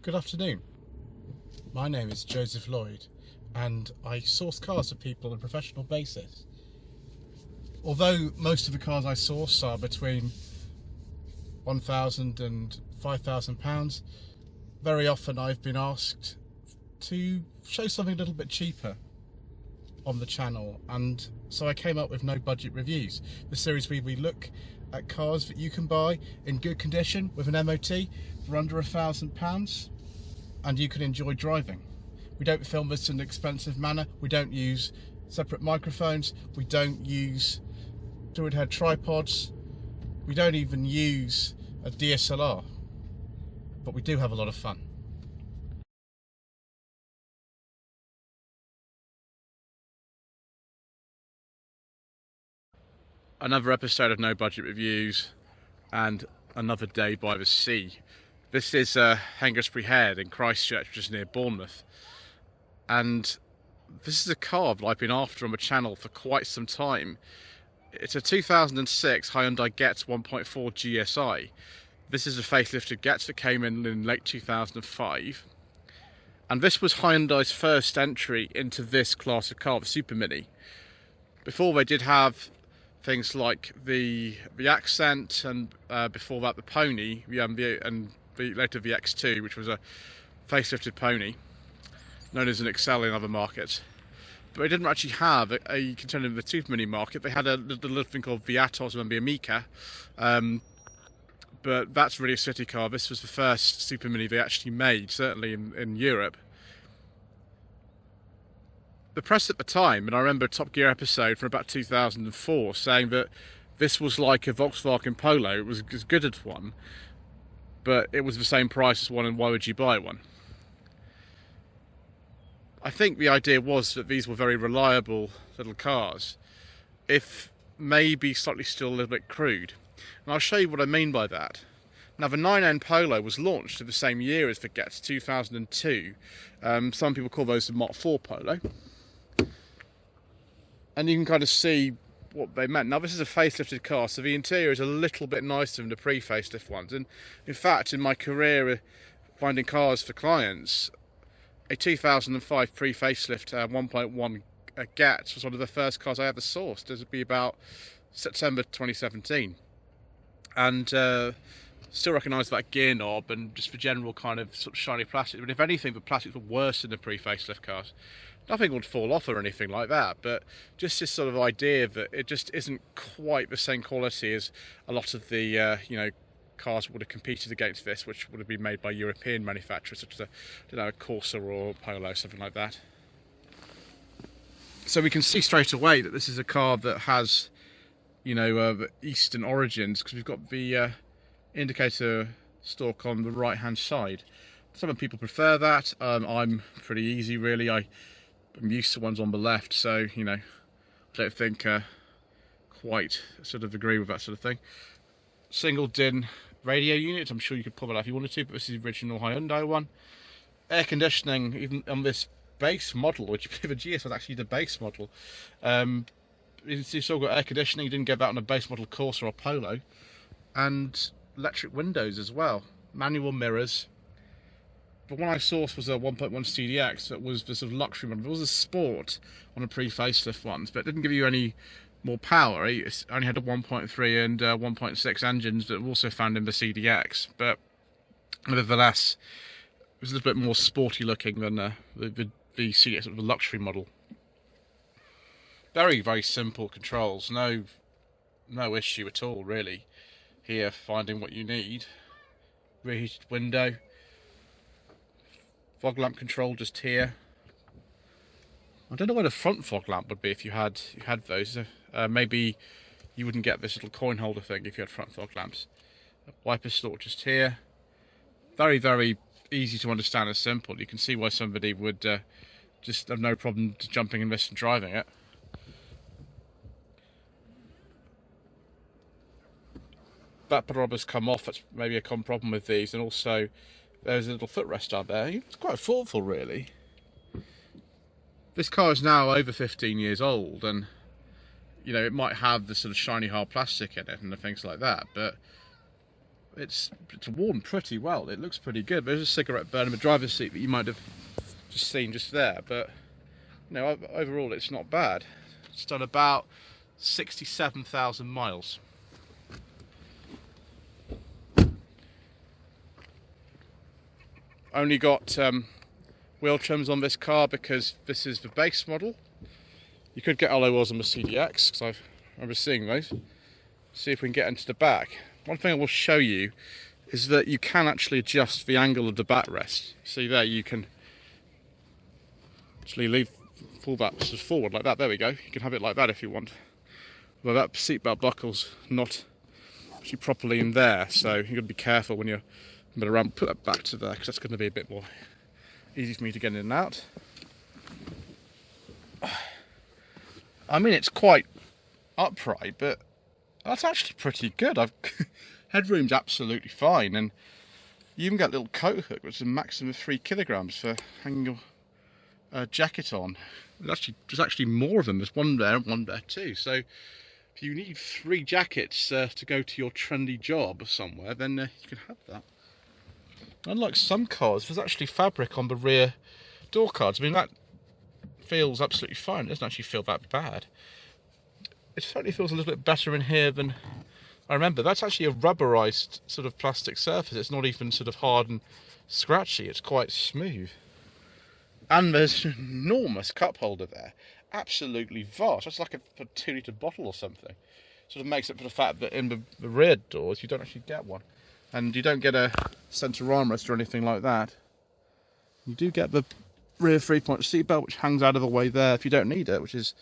Good afternoon. My name is Joseph Lloyd and I source cars for people on a professional basis. Although most of the cars I source are between £1,000 and £5,000, very often I've been asked to show something a little bit cheaper on the channel, and so I came up with No Budget Reviews, the series where we look at cars that you can buy in good condition with an MOT for under £1,000 and you can enjoy driving. We don't film this in an expensive manner, we don't use separate microphones, we don't use fluid head tripods, we don't even use a DSLR, but we do have a lot of fun. Another episode of No Budget Reviews and another day by the sea. This is Hengistbury Head in Christchurch, which is near Bournemouth, and this is a car that I've been after on the channel for quite some time. It's a 2006 Hyundai Getz 1.4 GSi. This is a facelifted Getz that came in late 2005, and this was Hyundai's first entry into this class of car, the Super Mini. Before, they did have things like the Accent, and before that the Pony, and later the X2, which was a facelifted pony, known as an Excel in other markets. But they didn't actually have a contender in the Super Mini market. They had a little thing called the Atos and the Amica, but that's really a city car. This was the first Super Mini they actually made, certainly in Europe. The press at the time, and I remember a Top Gear episode from about 2004 saying that this was like a Volkswagen Polo. It was as good as one, but it was the same price as one, and why would you buy one? I think the idea was that these were very reliable little cars, if maybe slightly still a little bit crude. And I'll show you what I mean by that. Now, the 9N Polo was launched in the same year as the Getz, 2002. Some people call those the Mark 4 Polo. And you can kind of see what they meant. Now, this is a facelifted car, so the interior is a little bit nicer than the pre-facelift ones. And in fact, in my career finding cars for clients, a 2005 pre-facelift 1.1 Getz was one of the first cars I ever sourced. This would be about September 2017. And still recognise that gear knob and just the general kind of sort of shiny plastic. But if anything, the plastics were worse than the pre-facelift cars. Nothing would fall off or anything like that, but just this sort of idea that it just isn't quite the same quality as a lot of the cars would have competed against this, which would have been made by European manufacturers, such as a Corsa or Polo, something like that. So we can see straight away that this is a car that has, the Eastern origins, because we've got the indicator stalk on the right-hand side. Some people prefer that. I'm pretty easy, really. I'm used to ones on the left, so I don't think quite sort of agree with that sort of thing. Single DIN radio unit. I'm sure you could pull that out if you wanted to, but this is the original Hyundai one. Air conditioning, even on this base model, which I believe the GS was actually the base model. You can see, still got air conditioning. You didn't get that on a base model Corsa or Polo, and electric windows as well. Manual mirrors. But one I sourced was a 1.1 CDX that was the sort of luxury one. It was a sport on the pre-facelift ones, but it didn't give you any more power. It only had a 1.3 and 1.6 engines that were also found in the CDX. But nevertheless, it was a little bit more sporty looking than the CDX, sort of a luxury model. Very, very simple controls. No issue at all, really. Here, finding what you need. Rear heated window. Fog lamp control just here. I don't know where the front fog lamp would be if you had those. Maybe you wouldn't get this little coin holder thing if you had front fog lamps. Wiper stalk just here. Very, very easy to understand and simple. You can see why somebody would just have no problem jumping in this and driving it. That rubber's come off. That's maybe a common problem with these, and also there's a little footrest down there. It's quite thoughtful, really. This car is now over 15 years old, and it might have the sort of shiny hard plastic in it and the things like that, but it's worn pretty well. It looks pretty good. There's a cigarette burn in the driver's seat that you might have just seen just there, but you know, overall it's not bad. It's done about 67,000 miles. Only got wheel trims on this car because this is the base model. You could get alloy wheels on the CDX because I remember seeing those. See if we can get into the back. One thing I will show you is that you can actually adjust the angle of the backrest. See there, you can actually pull that sort of forward like that. There we go. You can have it like that if you want. Well, that seatbelt buckle's not actually properly in there, so you've got to be careful when you're around. Put that back to there because that's going to be a bit more easy for me to get in and out. I mean, it's quite upright, but that's actually pretty good. Headroom's absolutely fine, and you even get a little coat hook, which is a maximum of 3 kilograms for hanging your jacket on. There's actually more of them. There's one there and one there too. So if you need 3 jackets to go to your trendy job somewhere, then you can have that. Unlike some cars, there's actually fabric on the rear door cards. I mean, that feels absolutely fine. It doesn't actually feel that bad. It certainly feels a little bit better in here than I remember. That's actually a rubberized sort of plastic surface. It's not even sort of hard and scratchy. It's quite smooth. And there's an enormous cup holder there. Absolutely vast. That's like a 2-litre bottle or something. Sort of makes up for the fact that in the rear doors you don't actually get one. And you don't get a centre armrest or anything like that. You do get the rear 3-point seatbelt, which hangs out of the way there if you don't need it, which is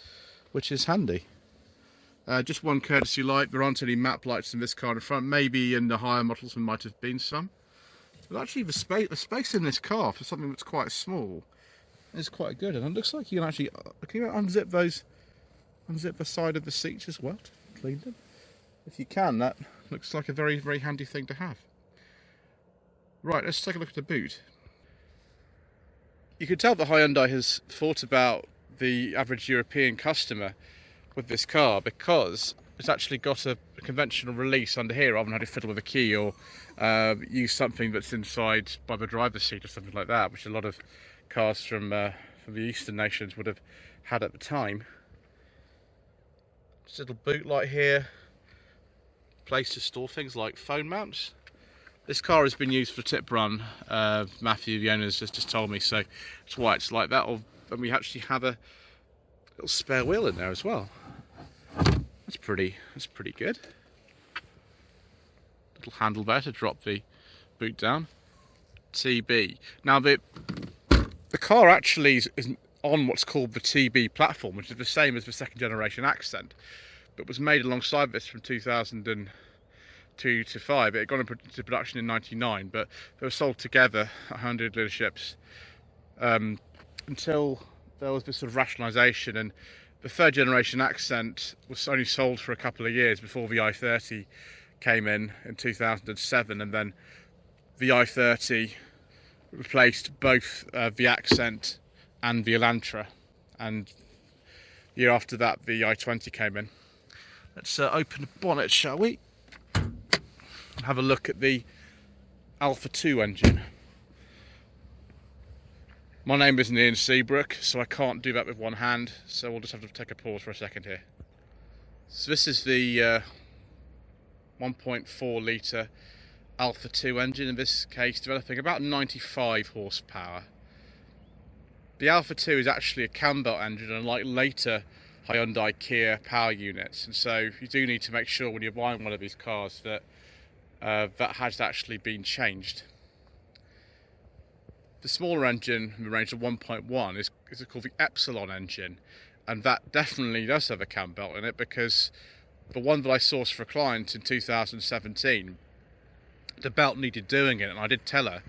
handy. Just one courtesy light. There aren't any map lights in this car in front. Maybe in the higher models there might have been some. But actually the space in this car for something that's quite small is quite good. And it looks like you can actually unzip the side of the seats as well to clean them. If you can, that looks like a very, very handy thing to have. Right, let's take a look at the boot. You can tell that Hyundai has thought about the average European customer with this car because it's actually got a conventional release under here rather than having to fiddle with a key or use something that's inside by the driver's seat or something like that, which a lot of cars from the eastern nations would have had at the time. Just a little boot light here, place to store things like phone mounts. This car has been used for tip run. Matthew, the owner, has just told me, so that's why it's like that. And we actually have a little spare wheel in there as well. That's pretty good. Little handle there to drop the boot down. TB. Now the car actually is on what's called the TB platform, which is the same as the second generation Accent, but was made alongside this from 2002 to 5. It had gone into production in '99, but they were sold together at 100 dealerships until there was this sort of rationalisation, and the third generation Accent was only sold for a couple of years before the i30 came in 2007, and then the i30 replaced both the Accent and the Elantra, and the year after that the i20 came in. Let's open the bonnet, shall we, and have a look at the Alpha 2 engine. My name isn't Ian Seabrook, so I can't do that with one hand, so we'll just have to take a pause for a second here. So this is the 1.4 litre Alpha 2 engine, in this case developing about 95 horsepower. The Alpha 2 is actually a cam belt engine, unlike later Hyundai Kia power units, and so you do need to make sure when you're buying one of these cars that that has actually been changed. The smaller engine in the range of 1.1 is called the Epsilon engine, and that definitely does have a cam belt in it, because the one that I sourced for a client in 2017, the belt needed doing it, and I did tell her,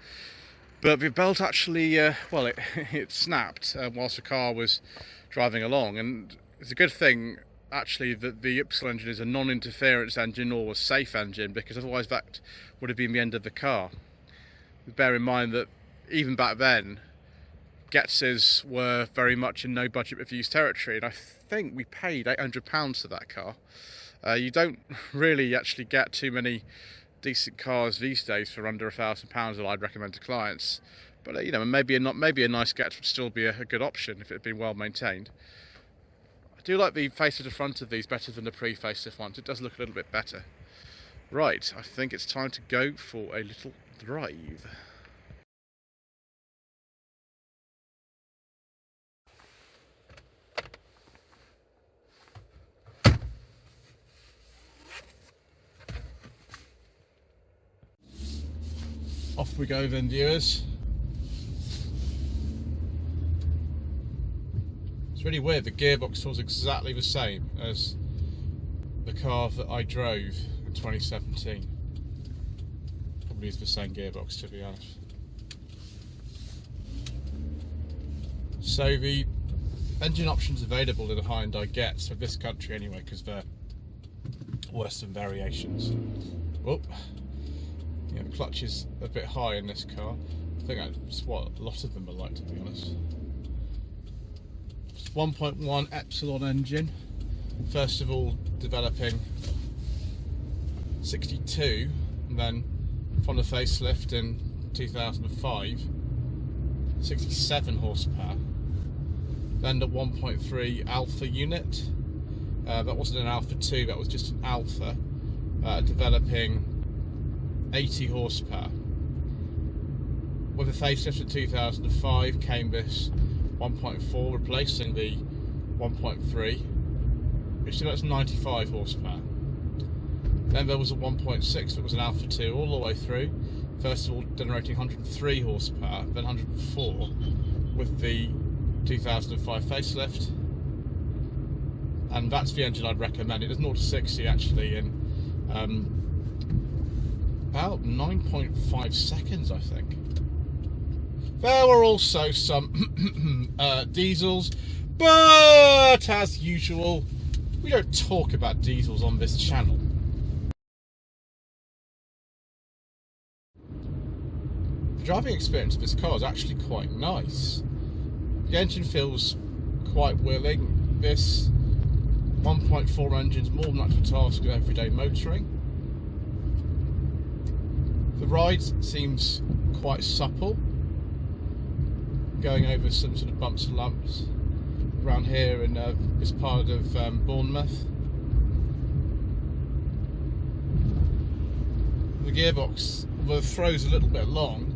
but the belt actually, well, it snapped whilst the car was driving along. And it's a good thing actually that the Epsilon engine is a non-interference engine or a safe engine, because otherwise that would have been the end of the car. Bear in mind that even back then, Getz's were very much in no budget reviews territory, and I think we paid £800 for that car. You don't really actually get too many decent cars these days for under £1,000 that I'd recommend to clients. But you know, maybe a nice Getz would still be a good option if it had been well maintained. I do like the face of the front of these better than the pre-facelift ones. It does look a little bit better. Right, I think it's time to go for a little drive. Off we go then, viewers. It's really weird, the gearbox feels exactly the same as the car that I drove in 2017. Probably is the same gearbox, to be honest. So the engine options available in the Hyundai Getz, for this country anyway, because they're Western variations. Whoop. Yeah, the clutch is a bit high in this car. I think that's what a lot of them are like, to be honest. It's 1.1 Epsilon engine. First of all, developing 62, and then from the facelift in 2005, 67 horsepower. Then the 1.3 Alpha unit. That wasn't an Alpha 2, that was just an Alpha, developing 80 horsepower. With the facelift in 2005 came this 1.4 replacing the 1.3, which was 95 horsepower. Then there was a 1.6 that was an Alpha 2 all the way through. First of all generating 103 horsepower, then 104 with the 2005 facelift. And that's the engine I'd recommend. It does 0 to 60 actually in about 9.5 seconds, I think. There were also some diesels, but as usual, we don't talk about diesels on this channel. The driving experience of this car is actually quite nice. The engine feels quite willing. This 1.4 engine is more than up to the task of everyday motoring. The ride seems quite supple, going over some sort of bumps and lumps around here in this part of Bournemouth. The gearbox, although the throw's a little bit long,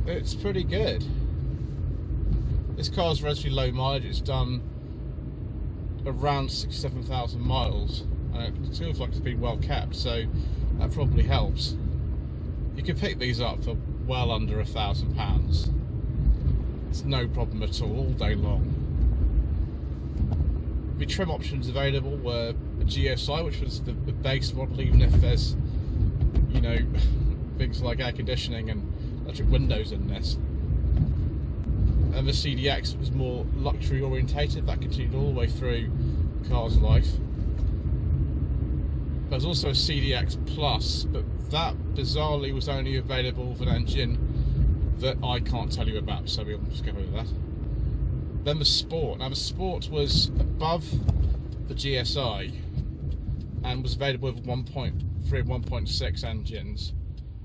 it's pretty good. This car's relatively low mileage. It's done around 67,000 miles, and it feels like it's been well kept, so that probably helps. You can pick these up for well under £1,000. It's no problem at all day long. The trim options available were a GSi, which was the base model, even if there's, you know, things like air conditioning and electric windows in this. And the CDX was more luxury orientated. That continued all the way through the car's life. There's also a CDX Plus, but that bizarrely was only available with an engine that I can't tell you about, so we'll just go over that. Then the Sport. Now the Sport was above the GSi and was available with 1.3 and 1.6 engines,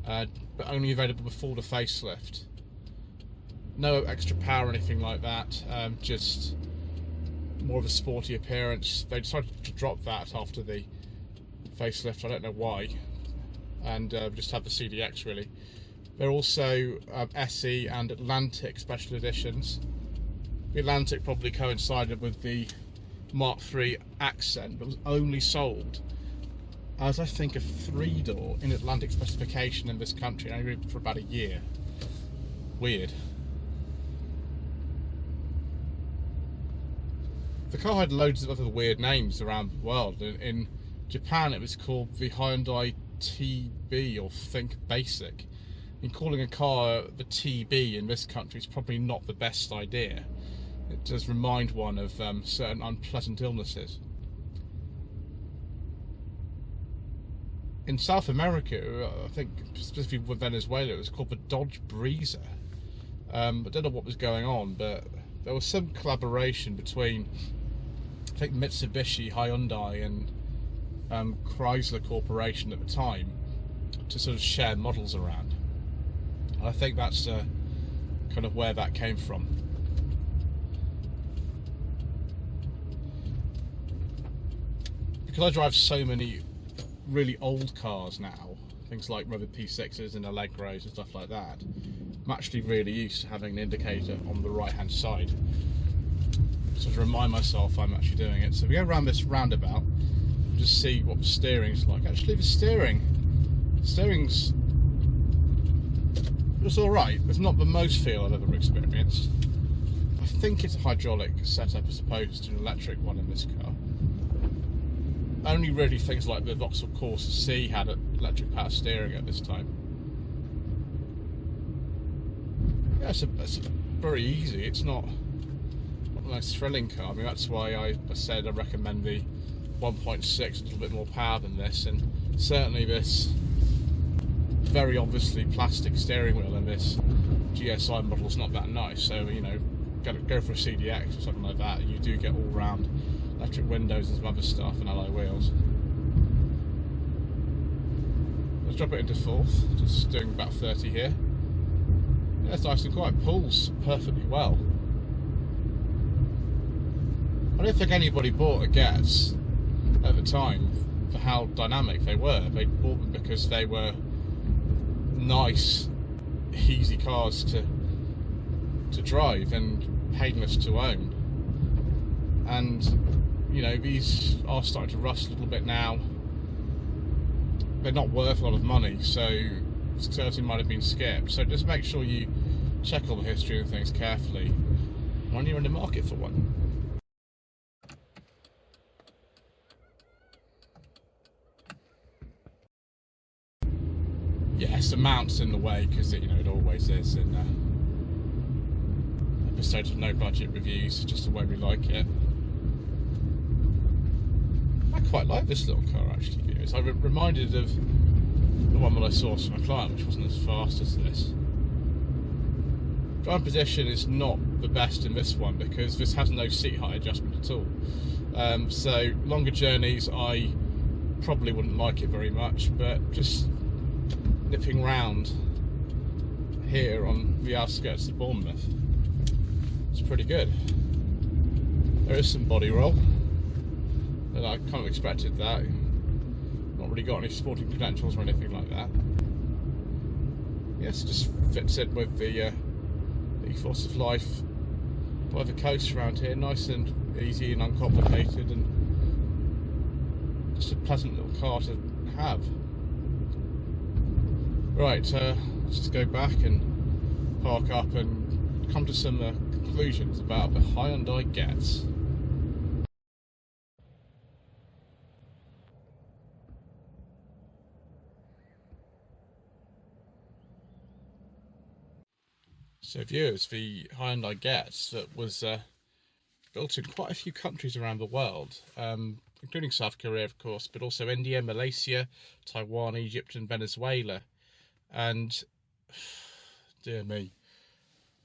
but only available before the facelift. No extra power or anything like that, just more of a sporty appearance. They decided to drop that after the facelift, I don't know why, and just have the CDX really. There are also SE and Atlantic special editions. The Atlantic probably coincided with the Mark III Accent, but was only sold as, I think, a 3-door in Atlantic specification in this country, only for about a year. Weird. The car had loads of other weird names around the world. In Japan it was called the Hyundai TB, or Think Basic. And calling a car the TB in this country is probably not the best idea. It does remind one of certain unpleasant illnesses. In South America, I think specifically with Venezuela, it was called the Dodge Breezer. I don't know what was going on, but there was some collaboration between, I think, Mitsubishi, Hyundai and Chrysler Corporation at the time to sort of share models around. And I think that's kind of where that came from. Because I drive so many really old cars now, things like Rubber P6s and Allegros and stuff like that, I'm actually really used to having an indicator on the right hand side, so to remind myself I'm actually doing it. So we go around this roundabout, just see what the steering's like. Actually the steering's it's alright. It's not the most feel I've ever experienced. I think it's a hydraulic setup as opposed to an electric one in this car. Only really things like the Vauxhall Corsa C had electric power steering at this time. Yeah, it's very easy. It's not the most thrilling car. I mean, that's why I said I recommend the 1.6, a little bit more power than this, and certainly this very obviously plastic steering wheel in this GSi model is not that nice. So, you know, go for a CDX or something like that, you do get all round electric windows and some other stuff and alloy wheels. Let's drop it into fourth, just doing about 30 here. Yeah, it's nice and quiet, pulls perfectly well. I don't think anybody bought a Getz at the time for how dynamic they were. They bought them because they were nice, easy cars to drive and painless to own. And you know, these are starting to rust a little bit now. They're not worth a lot of money, so certainly might have been skipped. So just make sure you check all the history and things carefully when you're in the market for one. Yes, the mount's in the way because it always is in episodes of No Budget Reviews, just the way we like it. I quite like this little car actually, viewers. I'm reminded of the one that I saw from my client, which wasn't as fast as this. Driving position is not the best in this one because this has no seat height adjustment at all. So longer journeys I probably wouldn't like it very much, but just nipping round here on the outskirts of Bournemouth, it's pretty good. There is some body roll, and I kind of expected that. Not really got any sporting credentials or anything like that. Yes, just fits in with the ethos of life by the coast around here, nice and easy and uncomplicated, and just a pleasant little car to have. Right, let's just go back and park up and come to some conclusions about the Hyundai Getz. So viewers, the Hyundai Getz that was built in quite a few countries around the world, including South Korea of course, but also India, Malaysia, Taiwan, Egypt and Venezuela. And dear me,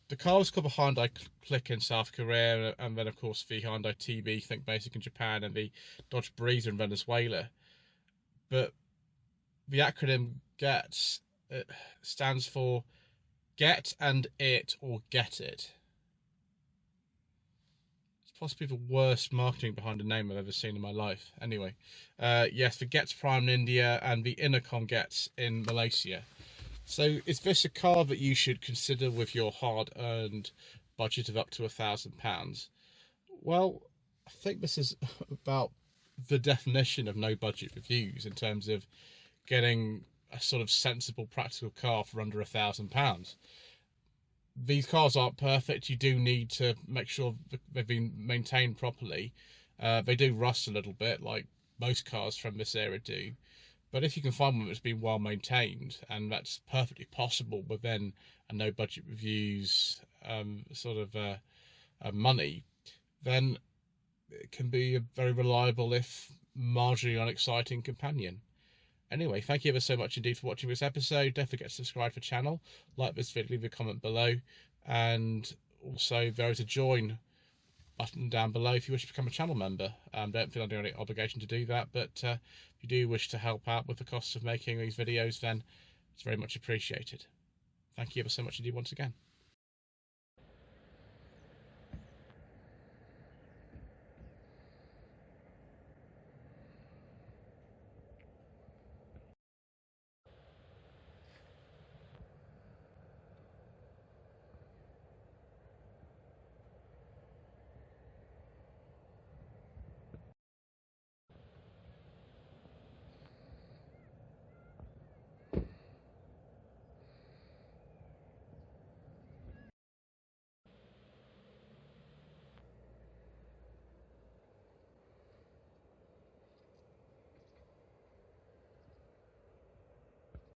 the car was called the Hyundai Click in South Korea, and then of course the Hyundai TB, Think Basic in Japan, and the Dodge Breezer in Venezuela. But the acronym Getz stands for Get and It, or Get It. It's possibly the worst marketing behind a name I've ever seen in my life. Anyway, yes, the Getz Prime in India and the Intercom Getz in Malaysia. So is this a car that you should consider with your hard-earned budget of up to £1,000? Well, I think this is about the definition of no budget reviews in terms of getting a sort of sensible, practical car for under £1,000. These cars aren't perfect. You do need to make sure they've been maintained properly. They do rust a little bit, like most cars from this era do. But if you can find one that's been well maintained, and that's perfectly possible within a no budget reviews money, then it can be a very reliable, if marginally unexciting, companion. Anyway, thank you ever so much indeed for watching this episode. Don't forget to subscribe for the channel, like this video, leave a comment below, and also there is a join button down below if you wish to become a channel member. Don't feel under any obligation to do that, but if you do wish to help out with the costs of making these videos, then it's very much appreciated. Thank you ever so much indeed once again.